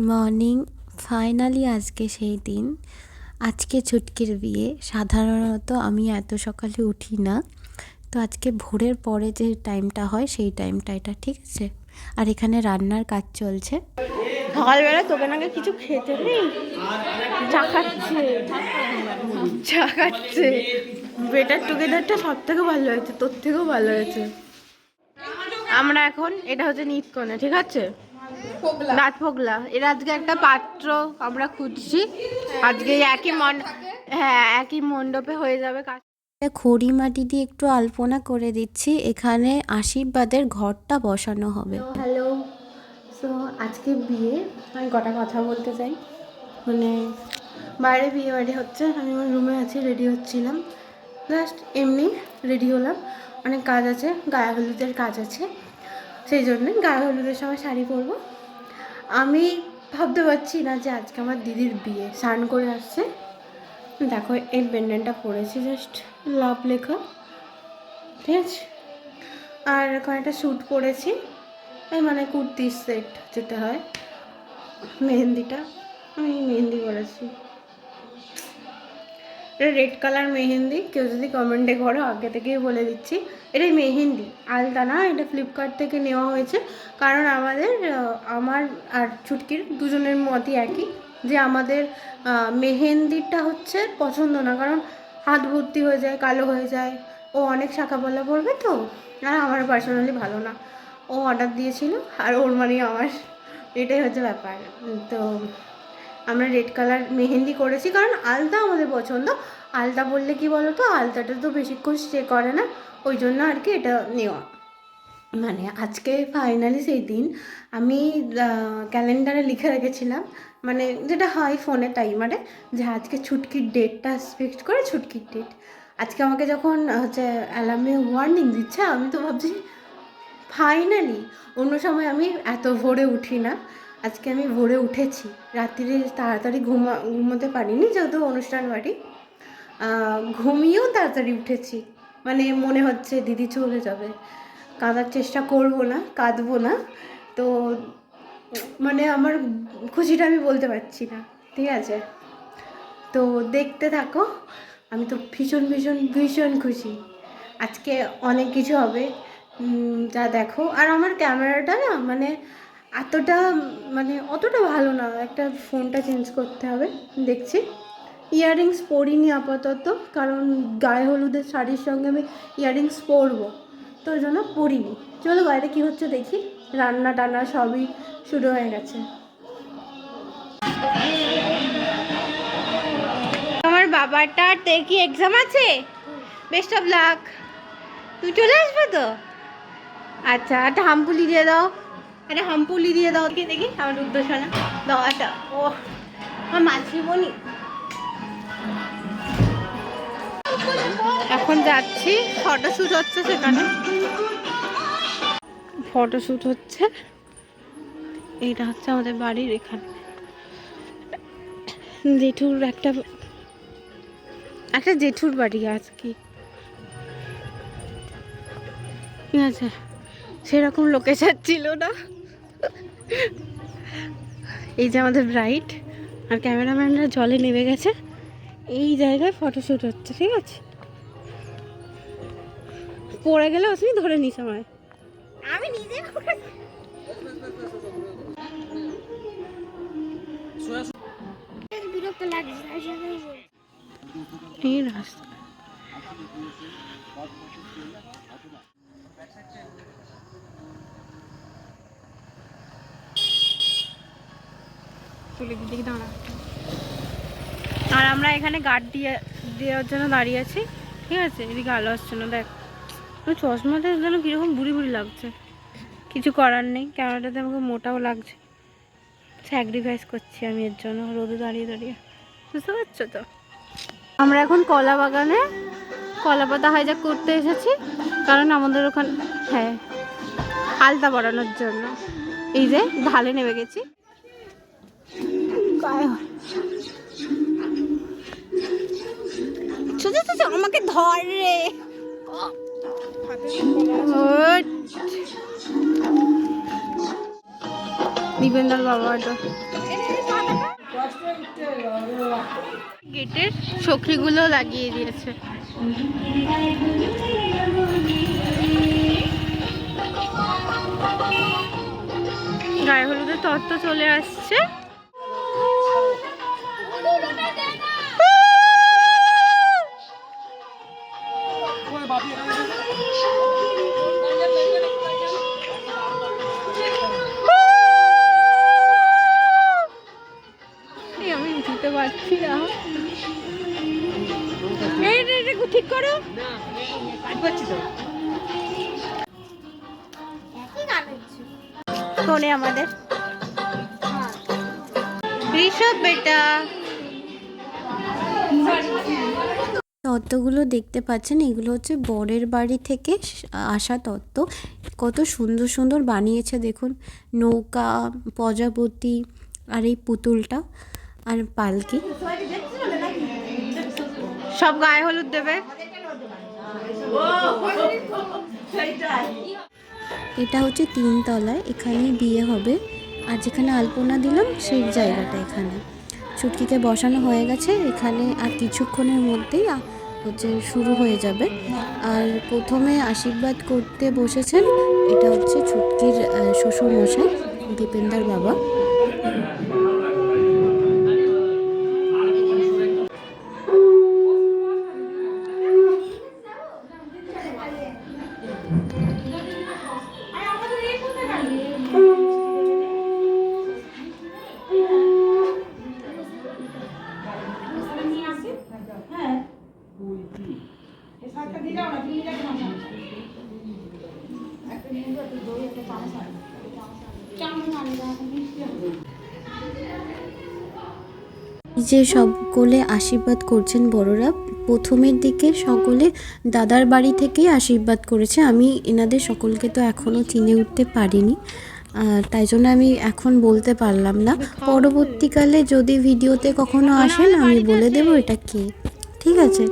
Morning. Finally আজকে সেই দিন, আজকে ছুটকির বিয়ে। সাধারণত আমি এত সকালে উঠি না, তো আজকে ভোরের পরে যে টাইমটা হয় সেই টাইমটা এটা, ঠিক আছে। আর এখানে রান্নার কাজ চলছে। সকালবেলা তোকে নাকি কিছু খেতে নেই, চা খাচ্ছে চা খাচ্ছে। বেটার টুগেদারটা সব থেকে ভালো হয়েছে, তোর থেকেও ভালো হয়েছে। আমরা এখন, এটা হচ্ছে নিতকনে, ঠিক আছে, রাত পোগলা। এর আজকে একটা পাত্র আমরা খুঁজছি। আজকে একই মণ্ডপে হয়ে যাবে কাজ। খড়ি মাটি দিয়ে একটু আলপনা করে দিচ্ছি, এখানে আশীর্বাদের ঘরটা বসানো হবে। হ্যালো, সো আজকে বিয়ে। আমি কটা কথা বলতে চাই। মানে বাইরে বিয়ে বাড়ি হচ্ছে, আমি আমার রুমে আছি, রেডি হচ্ছিলাম। জাস্ট এমনি রেডি হলাম, অনেক কাজ আছে, গায়ে হলুদের কাজ আছে, সেই জন্যে গায়ে হলুদের সময় শাড়ি পরবো। আমি ভাবতে পারছি না যে আজকে আমার দিদির বিয়ে। স্নান করে আসছে, দেখো এই পেন্ডেন্টটা পরেছি, জাস্ট লাভ লেখা, ঠিক আছে। আর এখন একটা স্যুট পরেছি, এই মানে কুর্তির সেট যেতে হয়। মেহেন্দিটা আমি মেহেন্দি করেছি, এটা রেড কালার মেহেন্দি। কেউ যদি কমেন্টে করো, আগে থেকেই বলে দিচ্ছি, এটাই মেহেন্দি, আলতা না। এটা ফ্লিপকার্ট থেকে নেওয়া হয়েছে, কারণ আমার আর ছুটকির দুজনের মতই একই, যে আমাদের মেহেন্দিটা হচ্ছে পছন্দ না, কারণ হাত ভর্তি হয়ে যায়, কালো হয়ে যায়। ও অনেক শাঁখাপালা পড়বে তো, আর আমার পার্সোনালি ভালো না। ও অর্ডার দিয়েছিল, আর ওর মানে আমার, এটাই হচ্ছে ব্যাপার। তো আমরা রেড কালার মেহেন্দি করেছি, কারণ আলতা আমাদের পছন্দ। আলতা বললে কি বলো তো, আলতাটা তো বেশিক্ষণ স্টে করে না, ওই জন্য আর কি এটা নেওয়া। মানে আজকে ফাইনালি সেই দিন। আমি ক্যালেন্ডারে লিখে রেখেছিলাম, মানে যেটা হয় ফোনে টাইমারে, যে আজকে ছুটকির ডেটটা ফিক্সড করে, ছুটকির ডেট। আজকে আমাকে যখন হচ্ছে অ্যালার্মে ওয়ার্নিং দিচ্ছে, আমি তো ভাবছি ফাইনালি। অন্য সময় আমি এত ভোরে উঠি না, আজকে আমি ভোরে উঠেছি। রাত্রিরে তাড়াতাড়ি ঘুমোতে পারিনি, যেহেতু অনুষ্ঠান বাড়ি। ঘুমিয়েও তাড়াতাড়ি উঠেছি, মানে মনে হচ্ছে দিদি চলে যাবে। কাঁদার চেষ্টা করবো না, কাঁদবো না। তো মানে আমার খুশিটা আমি বলতে পারছি না, ঠিক আছে। তো দেখতে থাকো, আমি তো ভীষণ ভীষণ ভীষণ খুশি। আজকে অনেক কিছু হবে, যা দেখো। আর আমার ক্যামেরাটা না, মানে এতটা, মানে অতটা ভালো না, একটা ফোনটা চেঞ্জ করতে হবে, দেখছি। ইয়াররিংস পরিনি আপাতত, কারণ গায়ে হলুদের শাড়ির সঙ্গে আমি ইয়াররিংস পরবো, তো ওই জন্য পরিনি। চলো বাইরে কী হচ্ছে দেখি। রান্না টান্না সবই শুরু হয়ে গেছে। আমার বাবাটার কি এক্সাম আছে, বেস্ট অফ লাক। তুই চলে আসবে তো? আচ্ছা, একটা হামপুলি দিয়ে দাও, একটা হামপুলি দিয়ে দাও। দেখি দেখি আমার উদ্দেশ্যনা দাও একটা। ও আমার মাছিমণি। এখন যাচ্ছি, ফটোশ্যুট হচ্ছে সেখানে, ফটোশ্যুট হচ্ছে। এইটা হচ্ছে আমাদের বাড়ির এখানে জেঠুর একটা জেঠুর বাড়ি আজকে, ঠিক আছে। সেরকম লোকেশন ছিল না। এই যে আমাদের ব্রাইট আর ক্যামেরাম্যানরা জলে নেমে গেছে, এই জায়গায় ফটোশ্যুট হচ্ছে, ঠিক আছে। পড়ে গেলে তুমি ধরে নিস আমায়, আমি নিজে বিরক্ত লাগছে এই রাস্তা। আর আমরা এখানে গার্ড দেওয়ার জন্য দাঁড়িয়ে আছি, ঠিক আছে। এদিকে আলো আসছে না, দেখ চশমাটা যেন কীরকম বুড়ি বুড়ি লাগছে। কিছু করার নেই, ক্যামেরাটাতে আমাকে মোটাও লাগছে, স্যাক্রিফাইস করছি আমি এর জন্য, রোদে দাঁড়িয়ে দাঁড়িয়ে, বুঝতে পারছো তো। আমরা এখন কলা বাগানে কলা পাতা হাইজাক করতে এসেছি, কারণ আমাদের ওখানে, হ্যাঁ, আলতা পরানোর জন্য। এই যে ঢালে নেমে গেছি। আমাকে ধর রে, দীপেন্দার বাবা, গেটের সখীগুলো লাগিয়ে দিয়েছে। গায়ে হলুদের তত্ত্ব চলে আসছে। আমি উঠতে পারছি না, ঠিক করো। শোনে আমাদের ঋষভ বেটা। তত্ত্বগুলো দেখতে পাচ্ছেন, এগুলো হচ্ছে বরের বাড়ি থেকে আসা তত্ত্ব। কত সুন্দর সুন্দর বানিয়েছে দেখুন, নৌকা, প্রজাপতি, আর এই পুতুলটা, আর পালকি। সব গায়ে হলুদ দেবে। এটা হচ্ছে 3 তলায়, এখানে বিয়ে হবে। আর যেখানে আলপনা দিলাম সেই জায়গাটা এখানে। ছুটকিকে বসানো হয়ে গেছে এখানে, আর কিছুক্ষণের মধ্যেই হচ্ছে শুরু হয়ে যাবে। আর প্রথমে আশীর্বাদ করতে বসেছেন, এটা হচ্ছে ছুটকির শ্বশুর মশাই, দীপেন্দার বাবা। যে সকলে আশীর্বাদ করছেন বড়রা, প্রথমের দিকে সকলে দাদার বাড়ি থেকেই আশীর্বাদ করেছে। আমি এনাদের সকলকে তো এখনও চিনে উঠতে পারিনি, তাই জন্য আমি এখন বলতে পারলাম না। পরবর্তীকালে যদি ভিডিওতে কখনো আসেন আমি বলে দেবো এটা কে, ঠিক আছে?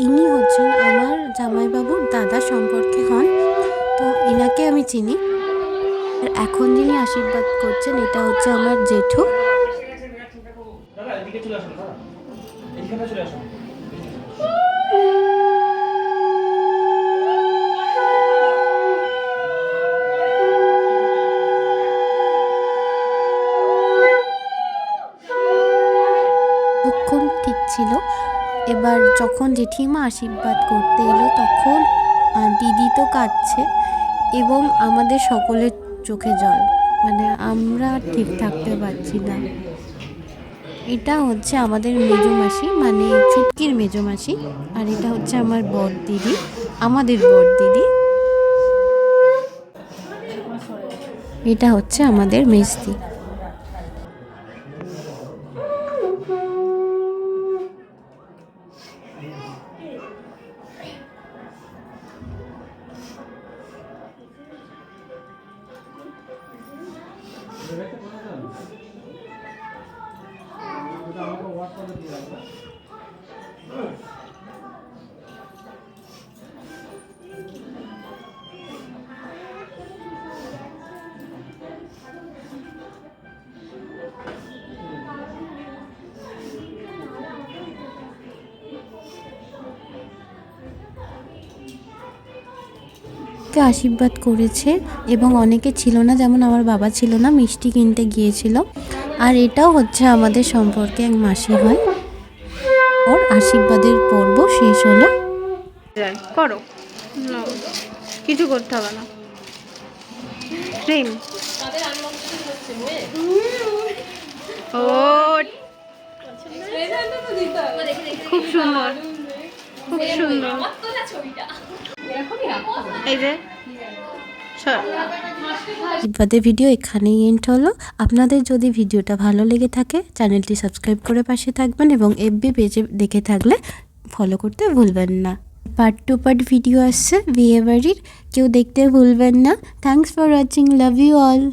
ইনি হচ্ছেন আমার জামাইবাবুর দাদা সম্পর্কে হন, তো ইনাকে আমি চিনি। আর এখন যিনি আশীর্বাদ করছেন এটা হচ্ছে আমার জেঠু। ঠিক ছিল। এবার যখন জেঠিমা আশীর্বাদ করতে এলো তখন দিদি তো কাঁদছে এবং আমাদের সকলের চোখে জল, মানে আমরা ঠিক থাকতে পারছি না। এটা হচ্ছে আমাদের মেজমাসি, মানে ছুটকির মেজমাসি, আর এটা হচ্ছে আমার বর দিদি, আমাদের বর দিদি। এটা হচ্ছে আমাদের মেজদি। আশীর্বাদ করেছে এবং অনেকে ছিল না, যেমন আমার বাবা ছিল না, মিষ্টি কিনতে গিয়েছিল। আর এটাও হচ্ছে আমাদের সম্পর্কে এক মাসি হয়। ওর আশীর্বাদের পর্ব শেষ হলো। করো, কিছু করতে হবে না। ক্রিম ও খুব সুন্দর, খুব সুন্দর। এই যে আশীর্বাদের ভিডিও এখানেই এন্ড হলো। আপনাদের যদি ভিডিওটা ভালো লেগে থাকে চ্যানেলটি সাবস্ক্রাইব করে পাশে থাকবেন এবং এফবি পেজে দেখে থাকলে ফলো করতে ভুলবেন না। পার্ট টু পার্ট ভিডিও আসছে বিয়ে বাড়ির, কেউ দেখতে ভুলবেন না। Thanks for watching, love you all.